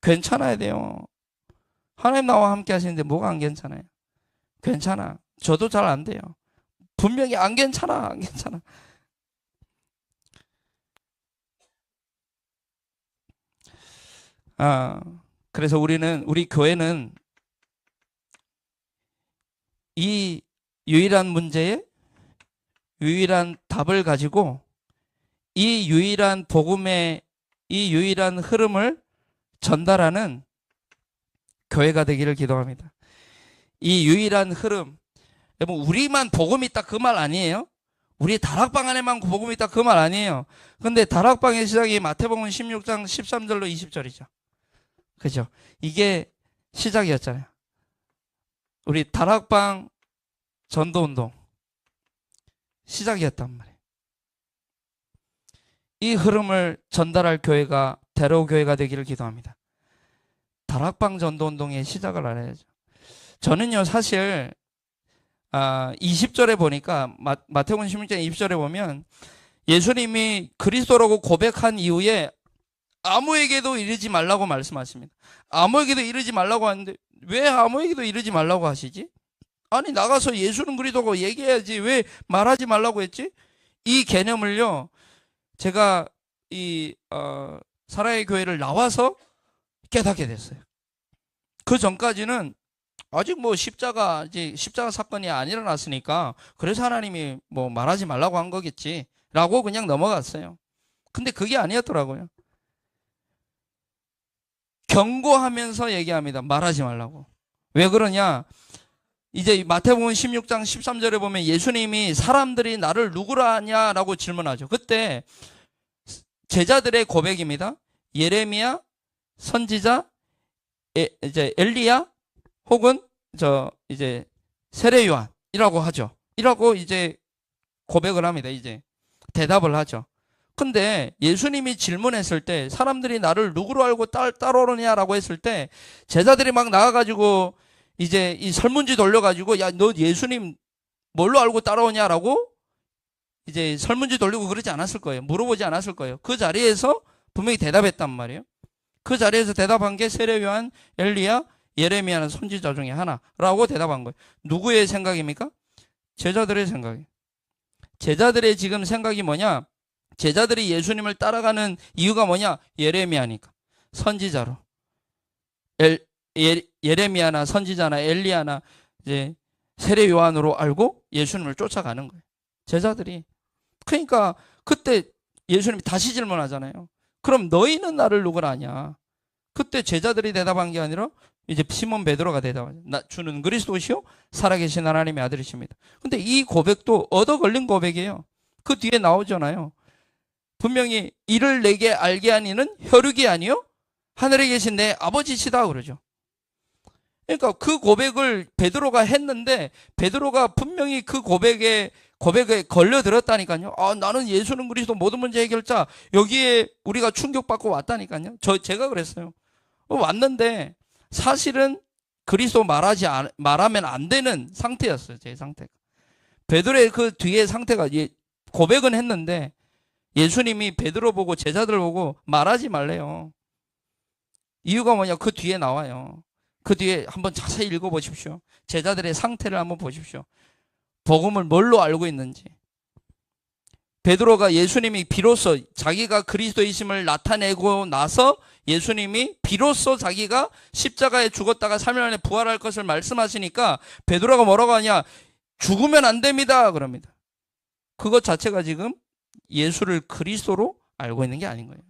괜찮아야 돼요. 하나님 나와 함께 하시는데 뭐가 안 괜찮아요? 괜찮아. 저도 잘 안 돼요. 분명히 안 괜찮아. 그래서 우리 교회는 이 유일한 문제에 유일한 답을 가지고 이 유일한 복음의 이 유일한 흐름을 전달하는 교회가 되기를 기도합니다. 이 유일한 흐름, 여러분, 우리만 복음이 있다 그 말 아니에요? 우리 다락방 안에만 복음이 있다 그 말 아니에요? 근데 다락방의 시작이 마태복음 16장 13절로 20절이죠. 그죠? 이게 시작이었잖아요. 우리 다락방 전도운동 시작이었단 말이에요. 이 흐름을 전달할 교회가 대로 교회가 되기를 기도합니다. 다락방 전도운동의 시작을 알아야죠. 저는요, 사실 20절에 보니까 마태복음 16장 20절에 보면 예수님이 그리스도라고 고백한 이후에 아무에게도 이르지 말라고 말씀하십니다. 아무에게도 이르지 말라고 하는데 왜 아무에게도 이르지 말라고 하시지? 아니, 나가서 예수는 그리스도고 얘기해야지 왜 말하지 말라고 했지? 이 개념을요, 제가 사랑의 교회를 나와서 깨닫게 됐어요. 그 전까지는 아직 뭐 십자가 사건이 안 일어났으니까 그래서 하나님이 뭐 말하지 말라고 한 거겠지 라고 그냥 넘어갔어요. 근데 그게 아니었더라고요. 경고하면서 얘기합니다. 말하지 말라고. 왜 그러냐? 이제 마태복음 16장 13절에 보면 예수님이 사람들이 나를 누구라 하냐라고 질문하죠. 그때 제자들의 고백입니다. 예레미야, 선지자, 이제 엘리야, 혹은 이제 세례 요한이라고 하죠. 이라고 이제 고백을 합니다. 이제 대답을 하죠. 근데 예수님이 질문했을 때 사람들이 나를 누구로 알고 따라오느냐라고 했을 때 제자들이 막 나가가지고 이제 이 설문지 돌려가지고 야, 너 예수님 뭘로 알고 따라오냐라고 이제 설문지 돌리고 그러지 않았을 거예요. 물어보지 않았을 거예요. 그 자리에서 분명히 대답했단 말이에요. 그 자리에서 대답한 게 세례 요한, 엘리야, 예레미야는 선지자 중에 하나라고 대답한 거예요. 누구의 생각입니까? 제자들의 생각이에요. 제자들의 지금 생각이 뭐냐? 제자들이 예수님을 따라가는 이유가 뭐냐? 예레미야니까. 선지자로. 예레미야나 선지자나 엘리야나 이제 세례 요한으로 알고 예수님을 쫓아가는 거예요. 제자들이. 그러니까 그때 예수님이 다시 질문하잖아요. 그럼 너희는 나를 누구라 하냐? 그때 제자들이 대답한 게 아니라 이제 시몬 베드로가 대답하죠. 주는 그리스도시요 살아계신 하나님의 아들이십니다. 근데 이 고백도 얻어 걸린 고백이에요. 그 뒤에 나오잖아요. 분명히 이를 내게 알게 하니는 혈육이 아니요 하늘에 계신 내 아버지시다 그러죠. 그러니까 그 고백을 베드로가 했는데 베드로가 분명히 그 고백에 걸려들었다니까요. 아, 나는 예수는 그리스도 모든 문제 해결자. 여기에 우리가 충격받고 왔다니까요. 제가 그랬어요. 왔는데 사실은 그리스도 말하면 안 되는 상태였어요. 제 상태가. 베드로의 그 뒤에 상태가 고백은 했는데 예수님이 베드로 보고 제자들 보고 말하지 말래요. 이유가 뭐냐? 그 뒤에 나와요. 그 뒤에 한번 자세히 읽어보십시오. 제자들의 상태를 한번 보십시오. 복음을 뭘로 알고 있는지. 베드로가 예수님이 비로소 자기가 그리스도이심을 나타내고 나서 예수님이 비로소 자기가 십자가에 죽었다가 3일 만에 부활할 것을 말씀하시니까 베드로가 뭐라고 하냐? 죽으면 안 됩니다. 그럽니다. 그것 자체가 지금 예수를 그리스도로 알고 있는 게 아닌 거예요.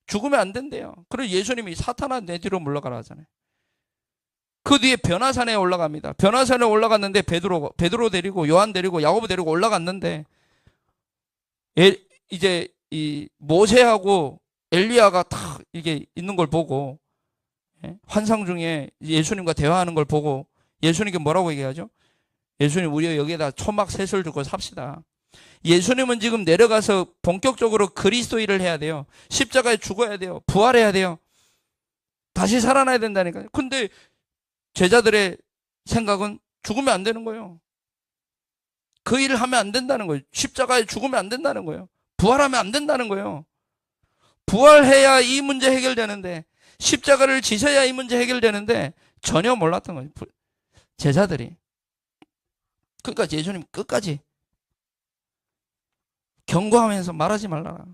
죽으면 안 된대요. 그래서 예수님이 사탄아 내 뒤로 물러가라 하잖아요. 그 뒤에 변화산에 올라갑니다. 변화산에 올라갔는데 베드로 데리고 요한 데리고 야고보 데리고 올라갔는데 이제 이 모세하고 엘리야가 탁 이게 있는 걸 보고 환상 중에 예수님과 대화하는 걸 보고 예수님께 뭐라고 얘기하죠? 예수님 우리 여기에다 초막 셋을 주고 삽시다. 예수님은 지금 내려가서 본격적으로 그리스도 일을 해야 돼요. 십자가에 죽어야 돼요. 부활해야 돼요. 다시 살아나야 된다니까요. 근데 제자들의 생각은 죽으면 안 되는 거예요. 그 일을 하면 안 된다는 거예요. 십자가에 죽으면 안 된다는 거예요. 부활하면 안 된다는 거예요. 부활해야 이 문제 해결되는데 십자가를 지셔야 이 문제 해결되는데 전혀 몰랐던 거예요. 제자들이. 그러니까 예수님 끝까지 경고하면서 말하지 말라라.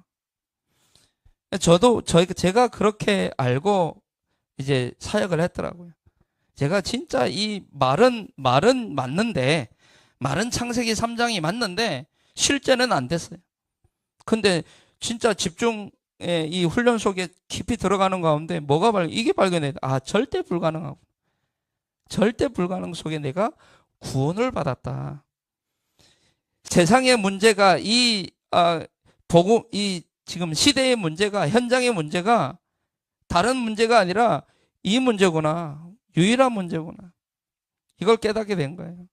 제가 그렇게 알고 이제 사역을 했더라고요. 제가 진짜 이 말은 맞는데, 말은 창세기 3장이 맞는데, 실제는 안 됐어요. 근데 진짜 집중의 이 훈련 속에 깊이 들어가는 가운데 이게 발견해. 아, 절대 불가능하고. 절대 불가능 속에 내가 구원을 받았다. 세상의 문제가 지금 시대의 문제가, 현장의 문제가 다른 문제가 아니라 이 문제구나. 유일한 문제구나. 이걸 깨닫게 된 거예요.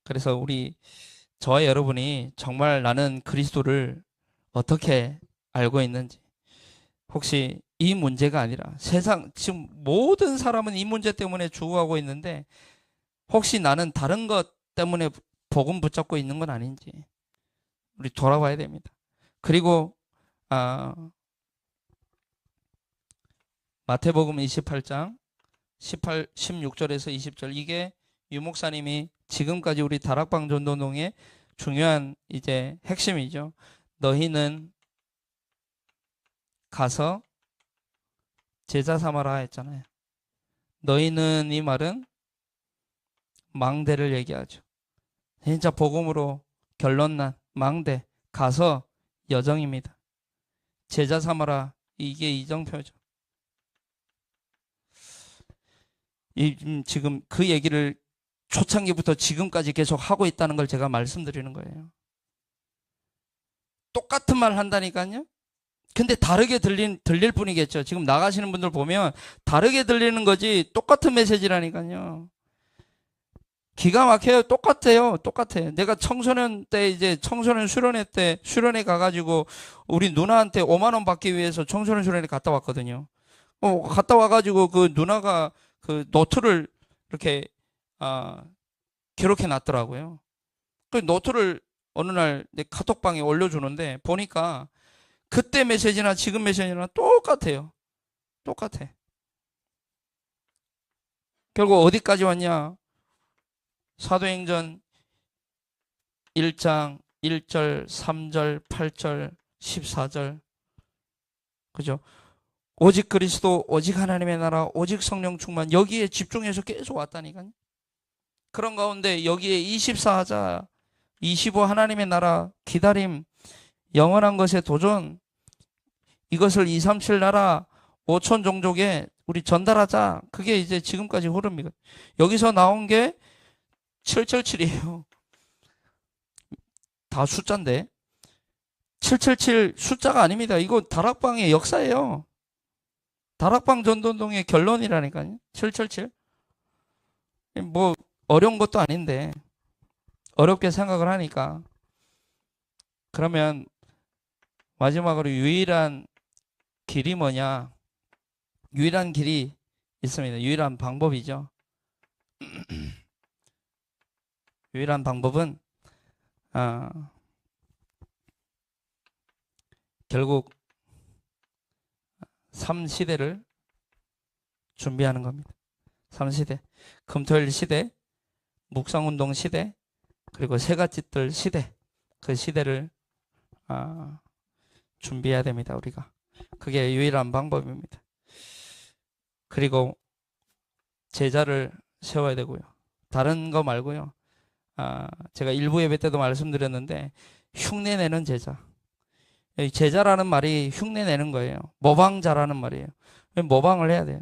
그래서 저와 여러분이 정말 나는 그리스도를 어떻게 알고 있는지, 혹시 이 문제가 아니라 지금 모든 사람은 이 문제 때문에 죽어가고 있는데 혹시 나는 다른 것 때문에 복음 붙잡고 있는 건 아닌지 우리 돌아봐야 됩니다. 그리고 마태복음 28장 16절에서 20절, 이게 유 목사님이 지금까지 우리 다락방 전도동의 중요한 이제 핵심이죠. 너희는 가서 제자 삼아라 했잖아요. 너희는 이 말은 망대를 얘기하죠. 진짜 복음으로 결론난 망대, 가서 여정입니다. 제자 삼아라, 이게 이정표죠. 지금 그 얘기를 초창기부터 지금까지 계속 하고 있다는 걸 제가 말씀드리는 거예요. 똑같은 말 한다니까요. 근데 다르게 들릴 뿐이겠죠. 지금 나가시는 분들 보면 다르게 들리는 거지 똑같은 메시지라니까요. 기가 막혀요. 똑같아요. 내가 청소년 때 이제 청소년 수련회 때 수련회 가가지고 우리 누나한테 5만 원 받기 위해서 청소년 수련회 갔다 왔거든요. 갔다 와가지고 그 누나가 그 노트를 이렇게 기록해 놨더라고요. 그 노트를 어느 날 내 카톡방에 올려주는데 보니까 그때 메시지나 지금 메시지나 똑같아요. 똑같아. 결국 어디까지 왔냐? 사도행전 1장 1절, 3절, 8절, 14절. 그죠? 오직 그리스도, 오직 하나님의 나라, 오직 성령 충만, 여기에 집중해서 계속 왔다니까요. 그런 가운데 여기에 24하자, 25 하나님의 나라, 기다림, 영원한 것의 도전, 이것을 237 나라 5천 종족에 우리 전달하자. 그게 이제 지금까지 흐릅니다. 여기서 나온 게 777이에요. 다 숫자인데 777 숫자가 아닙니다. 이거 다락방의 역사예요. 다락방 전도운동의 결론이라니까요. 777. 뭐 어려운 것도 아닌데 어렵게 생각을 하니까. 그러면 마지막으로 유일한 길이 뭐냐? 유일한 길이 있습니다. 유일한 방법이죠. 유일한 방법은 결국 3시대를 준비하는 겁니다. 3시대. 금토일 시대, 묵상운동 시대, 그리고 새가짓들 시대. 그 시대를 준비해야 됩니다. 우리가. 그게 유일한 방법입니다. 그리고 제자를 세워야 되고요. 다른 거 말고요. 제가 일부 예배 때도 말씀드렸는데 흉내내는 제자. 제자라는 말이 흉내내는 거예요. 모방자라는 말이에요. 모방을 해야 돼요.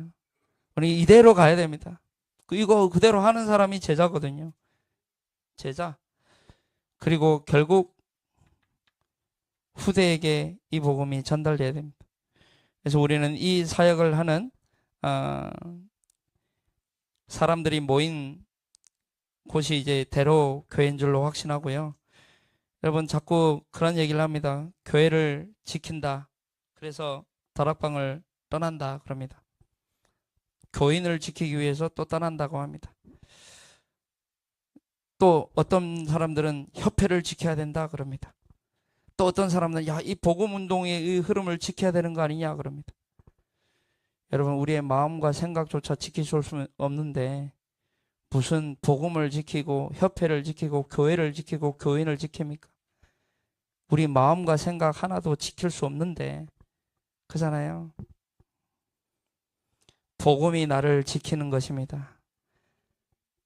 우리 이대로 가야 됩니다. 이거 그대로 하는 사람이 제자거든요. 제자. 그리고 결국 후대에게 이 복음이 전달돼야 됩니다. 그래서 우리는 이 사역을 하는 사람들이 모인 곳이 이제 대로 교회인 줄로 확신하고요. 여러분 자꾸 그런 얘기를 합니다. 교회를 지킨다. 그래서 다락방을 떠난다 그럽니다. 교인을 지키기 위해서 또 떠난다고 합니다. 또 어떤 사람들은 협회를 지켜야 된다 그럽니다. 또 어떤 사람들은 야, 이 복음 운동의 이 흐름을 지켜야 되는 거 아니냐 그럽니다. 여러분 우리의 마음과 생각조차 지킬 수 없는데 무슨 복음을 지키고 협회를 지키고 교회를 지키고 교인을 지킵니까? 우리 마음과 생각 하나도 지킬 수 없는데 그잖아요. 복음이 나를 지키는 것입니다.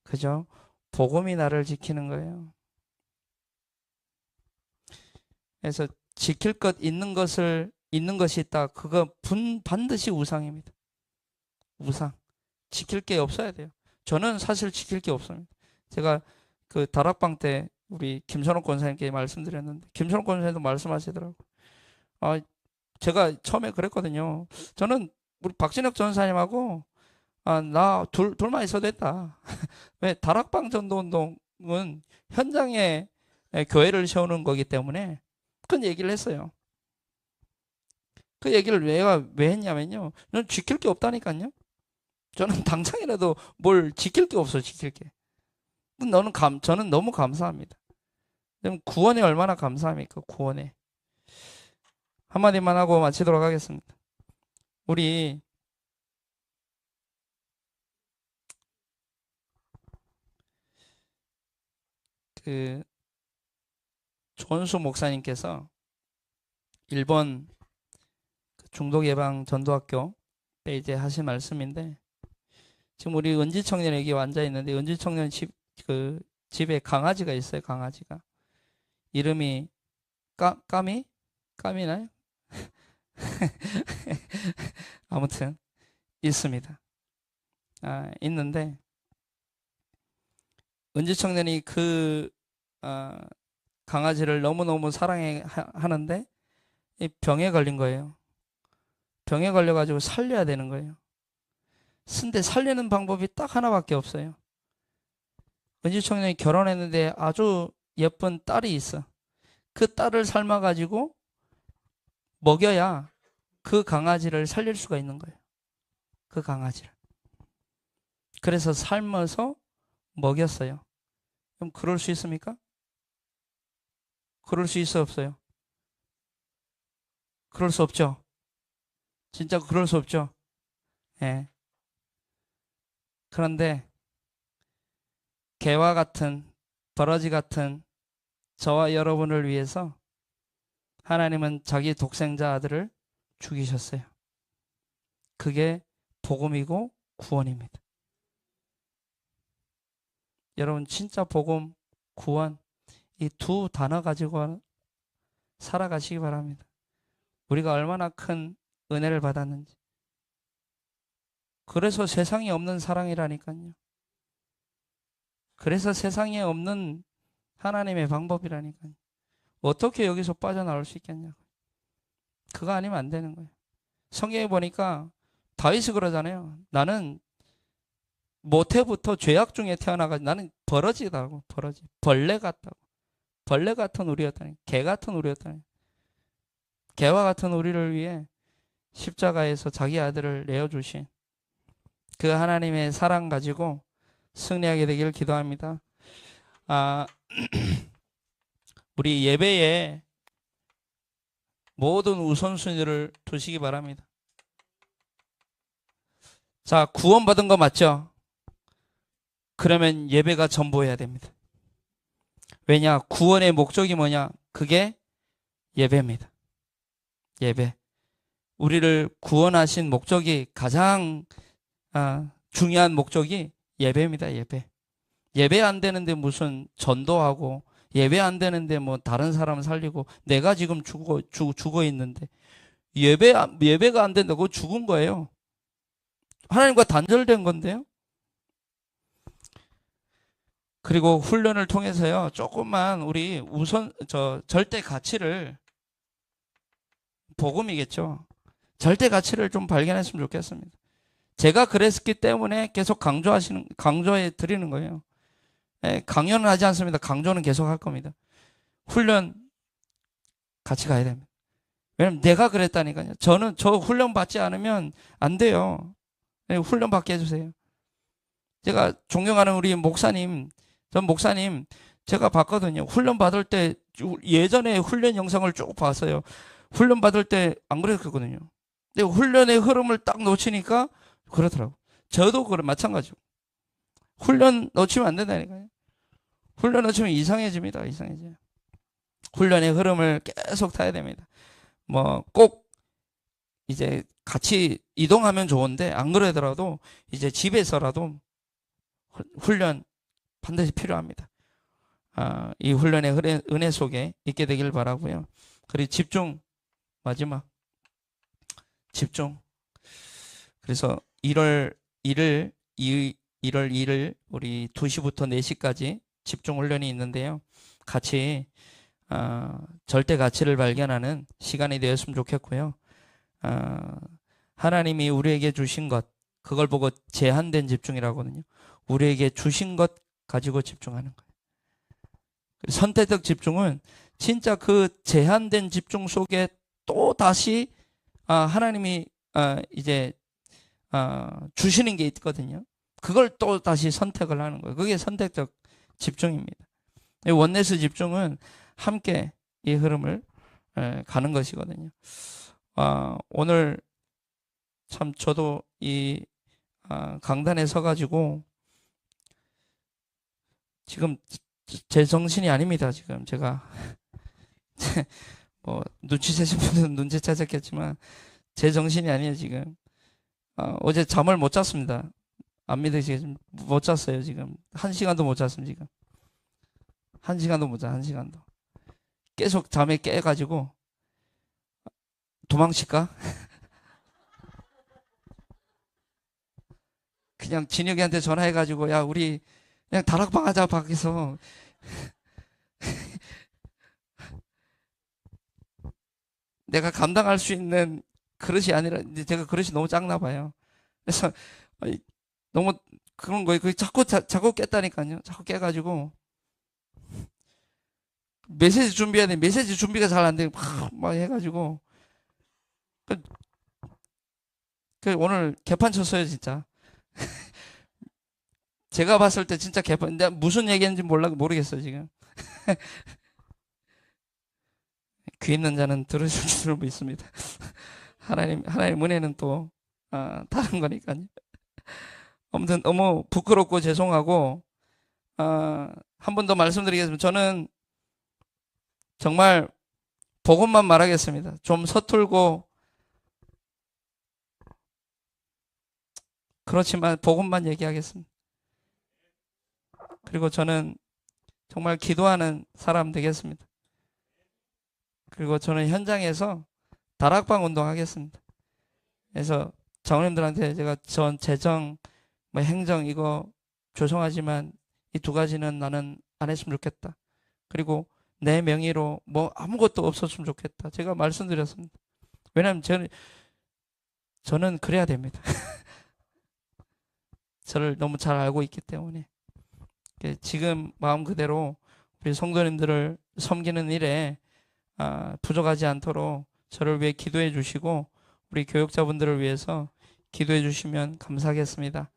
그죠? 복음이 나를 지키는 거예요. 그래서 지킬 것 있는 것이 있다. 그거 반드시 우상입니다. 우상. 지킬 게 없어야 돼요. 저는 사실 지킬 게 없습니다. 제가 그 다락방 때 우리 김선옥 권사님께 말씀드렸는데 김선옥 권사님도 말씀하시더라고요. 제가 처음에 그랬거든요. 저는 우리 박진혁 전사님하고 나 둘만 있어도 됐다. 왜? 다락방 전도운동은 현장에 교회를 세우는 거기 때문에 그런 얘기를 했어요. 그 얘기를 왜 했냐면요. 저는 지킬 게 없다니까요. 저는 당장이라도 뭘 지킬 게 없어, 지킬 게. 저는 너무 감사합니다. 구원에 얼마나 감사합니까? 구원에. 한마디만 하고 마치도록 하겠습니다. 우리 조은수 목사님께서 일본 중독 예방 전도학교 때 이제 하신 말씀인데 지금 우리 은지 청년에게 앉아 있는데 은지 청년 집에 강아지가 있어요. 강아지가 이름이 까미나요? 아무튼 있습니다. 있는데 은지 청년이 강아지를 너무너무 사랑하는데 이 병에 걸린 거예요. 병에 걸려가지고 살려야 되는 거예요. 근데 살리는 방법이 딱 하나밖에 없어요. 은지 청년이 결혼했는데 아주 예쁜 딸이 있어. 그 딸을 삶아가지고 먹여야 그 강아지를 살릴 수가 있는 거예요. 그 강아지를. 그래서 삶아서 먹였어요. 그럼 그럴 수 있습니까? 그럴 수 있어 없어요? 그럴 수 없죠. 진짜 그럴 수 없죠. 예. 그런데 개와 같은 버러지 같은 저와 여러분을 위해서 하나님은 자기 독생자 아들을 죽이셨어요. 그게 복음이고 구원입니다. 여러분 진짜 복음, 구원 이 두 단어 가지고 살아가시기 바랍니다. 우리가 얼마나 큰 은혜를 받았는지. 그래서 세상에 없는 사랑이라니까요. 그래서 세상에 없는 하나님의 방법이라니까요. 어떻게 여기서 빠져나올 수 있겠냐고. 그거 아니면 안 되는 거예요. 성경에 보니까 다윗이 그러잖아요. 나는 모태부터 죄악 중에 태어나가지고 나는 버러지다고. 버러지. 벌레 같다고. 벌레 같은 우리였다니. 개 같은 우리였다니. 개와 같은 우리를 위해 십자가에서 자기 아들을 내어주신 그 하나님의 사랑 가지고 승리하게 되기를 기도합니다. 우리 예배에 모든 우선순위를 두시기 바랍니다. 자, 구원받은 거 맞죠? 그러면 예배가 전부해야 됩니다. 왜냐? 구원의 목적이 뭐냐? 그게 예배입니다. 예배. 우리를 구원하신 목적이 가장 중요한 목적이 예배입니다. 예배. 예배 안 되는데 무슨 전도하고 예배 안 되는데 뭐 다른 사람 살리고 내가 지금 죽어 있는데 예배가 안 된다고 죽은 거예요. 하나님과 단절된 건데요. 그리고 훈련을 통해서요. 조금만 우리 절대 가치를 복음이겠죠. 절대 가치를 좀 발견했으면 좋겠습니다. 제가 그랬기 때문에 계속 강조해 드리는 거예요. 강요는 하지 않습니다. 강조는 계속 할 겁니다. 훈련 같이 가야 됩니다. 왜냐면 내가 그랬다니까요. 저 훈련 받지 않으면 안 돼요. 훈련 받게 해주세요. 제가 존경하는 우리 목사님, 전 목사님 제가 봤거든요. 훈련 받을 때 예전에 훈련 영상을 쭉 봤어요. 훈련 받을 때 안 그랬거든요. 근데 훈련의 흐름을 딱 놓치니까 그렇더라고. 저도 마찬가지고. 훈련 놓치면 안 된다니까요. 훈련 놓치면 이상해집니다. 이상해져요. 훈련의 흐름을 계속 타야 됩니다. 뭐 꼭 이제 같이 이동하면 좋은데 안 그러더라도 이제 집에서라도 훈련 반드시 필요합니다. 이 훈련의 은혜 속에 있게 되길 바라고요. 그리고 집중. 마지막 집중. 그래서 1월 1일 우리 2시부터 4시까지 집중 훈련이 있는데요. 같이 절대 가치를 발견하는 시간이 되었으면 좋겠고요. 하나님이 우리에게 주신 것, 그걸 보고 제한된 집중이라고 하거든요. 우리에게 주신 것 가지고 집중하는 거예요. 선택적 집중은 진짜 그 제한된 집중 속에 또 다시 하나님이 이제 주시는 게 있거든요. 그걸 또 다시 선택을 하는 거예요. 그게 선택적 집중입니다. 원네스 집중은 함께 이 흐름을 가는 것이거든요. 오늘 참 저도 이 강단에 서가지고 지금 제 정신이 아닙니다. 지금 제가 뭐 눈치채신 분들은 눈치채셨겠지만 제 정신이 아니에요. 지금 어제 잠을 못 잤습니다. 안 믿으시겠지만 못 잤어요. 지금 1시간도 못 잤습니다. 지금 1시간도 못 자. 1시간도 계속 잠에 깨가지고 도망칠까? 그냥 진혁이한테 전화해가지고 야 우리 그냥 다락방 하자 밖에서. 내가 감당할 수 있는 그릇이 아니라 제가 그릇이 너무 작나 봐요. 그래서 너무 그런 거예요. 자꾸 깼다니까요. 자꾸 깨가지고 메시지 준비해야 돼. 메시지 준비가 잘 안 돼. 막 해가지고 오늘 개판 쳤어요 진짜. 제가 봤을 때 진짜 개판. 내가 무슨 얘기했는지 모르겠어요 지금. 귀 있는 자는 들으실 줄 믿습니다. 하나님 은혜는 또 다른 거니까요. 아무튼 너무 부끄럽고 죄송하고 한 번 더 말씀드리겠습니다. 저는 정말 복음만 말하겠습니다. 좀 서툴고 그렇지만 복음만 얘기하겠습니다. 그리고 저는 정말 기도하는 사람 되겠습니다. 그리고 저는 현장에서 다락방 운동하겠습니다. 그래서 장로님들한테 제가 재정, 행정 이거 죄송하지만 이 두 가지는 나는 안 했으면 좋겠다. 그리고 내 명의로 뭐 아무것도 없었으면 좋겠다. 제가 말씀드렸습니다. 왜냐하면 저는 그래야 됩니다. 저를 너무 잘 알고 있기 때문에. 지금 마음 그대로 우리 성도님들을 섬기는 일에 부족하지 않도록 저를 위해 기도해 주시고 우리 교육자분들을 위해서 기도해 주시면 감사하겠습니다.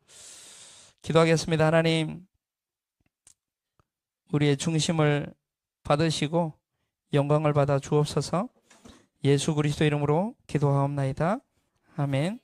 기도하겠습니다. 하나님, 우리의 중심을 받으시고 영광을 받아 주옵소서. 예수 그리스도 이름으로 기도하옵나이다. 아멘.